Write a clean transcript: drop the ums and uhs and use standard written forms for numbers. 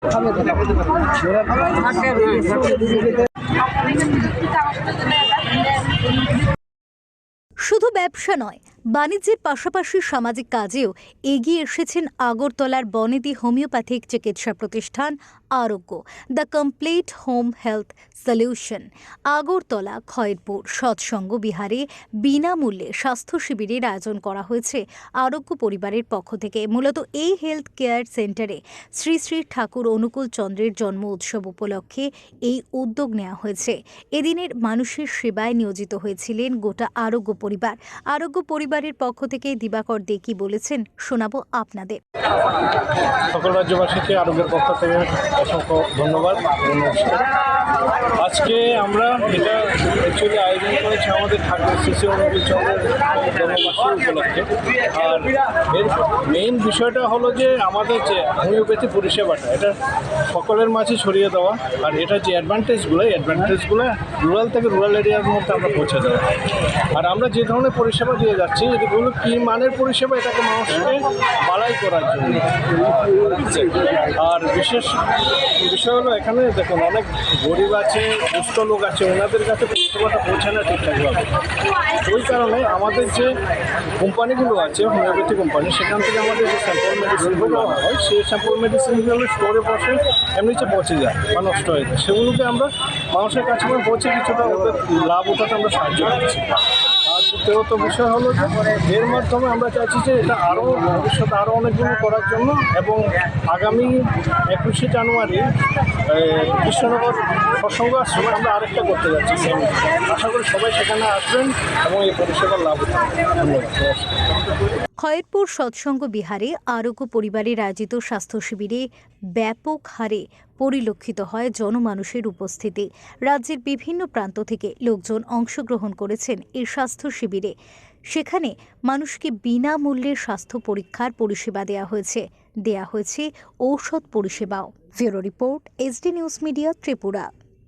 শুধু ব্যবসা নয়, বাণিজ্যের পাশাপাশি সামাজিক কাজেও এগিয়ে এসেছেন আগরতলার বনেদি হোমিওপ্যাথিক চিকিৎসা প্রতিষ্ঠান আরোগ্য, the complete home health solution. Agartala Khayerpur সৎসঙ্গ বিহারে বিনামূল্যে স্বাস্থ্য শিবিরের আয়োজন করা হয়েছে আরোগ্য পরিবারের পক্ষ থেকে। মূলত এই হেলথ কেয়ার সেন্টারে শ্রী শ্রী ঠাকুর অনুকূল চন্দ্রের জন্ম উৎসব উপলক্ষে এই উদ্যোগ নেওয়া হয়েছে। এদিনের মানুষের সেবায় নিয়োজিত হয়েছিলেন গোটা আরোগ্য পরিবার। আরোগ্য পরিবারের পক্ষ থেকে দিবাকর দে কি বলেছেন শোনাবো আপনাদের। সকল রাজ্যবাসীকে আরোগ্যের পক্ষ থেকে অসংখ্য ধন্যবাদ। আজকে আমরা এটা অ্যাকচুয়ালি আয়োজন করেছি আমাদের ঠাকুর শ্রী শ্রী অনুকূল চন্দ্রের জন্মবার্ষিকী উপলক্ষে। আর এর মেইন বিষয়টা হলো যে আমাদের যে হোমিওপ্যাথি পরিষেবাটা এটা সকলের মাঝে ছড়িয়ে দেওয়া, আর এটা যে অ্যাডভান্টেজগুলো রুরাল থেকে রুরাল এরিয়ার মধ্যে আমরা পৌঁছে দেওয়া। আর আমরা যে ধরনের পরিষেবা দিয়ে যাচ্ছি, এগুলো কী মানের পরিষেবা এটাকে মানুষকে বাড়াই করার জন্য। আর বিশেষ বিষয় হলো এখানে দেখুন অনেক গরিব আছে, দুস্থ লোক আছে, ওনাদের কাছে পরিষেবাটা পৌঁছে না ঠিকঠাকভাবে। ওই কারণে আমাদের যে কোম্পানিগুলো আছে হোমিওপ্যাথি কোম্পানি, সেখান থেকে আমাদের যে স্যাম্পল মেডিসিনগুলো হয় সেই স্যাম্পল মেডিসিনগুলো স্টোরে বসে এমনিতে পচে যায় বা নষ্ট হয়ে যায়। সেগুলোকে আমরা মানুষের কাছে পৌঁছে কিছুটা ওদের লাভ ওঠাতে আমরা সাহায্য করছি। আর দ্বিতীয়ত বিষয় হলো যে এর মাধ্যমে আমরা চাইছি যে এটা আরও ভবিষ্যতে আরও অনেকগুলো করার জন্য, এবং আগামী 21শে জানুয়ারি কৃষ্ণনগর সৎসঙ্গ আশ্রমে আমরা আরেকটা করতে যাচ্ছি। আশা করি সবাই সেখানে আসবেন এবং এই পরিষেবার লাভ উঠাবেন। ধন্যবাদ। খয়েরপুর সৎসঙ্গ বিহারে আরোগ্য পরিবারের আয়োজিত স্বাস্থ্য শিবিরে ব্যাপক হারে পরিলক্ষিত হয় জনমানুষের উপস্থিতি। রাজ্যের বিভিন্ন প্রান্ত থেকে লোকজন অংশগ্রহণ করেছেন এই স্বাস্থ্য শিবিরে। সেখানে মানুষকে বিনামূল্যে স্বাস্থ্য পরীক্ষার পরিষেবা দেওয়া হয়েছে ঔষধ পরিষেবাও। Bureau report, SD news media, Tripura.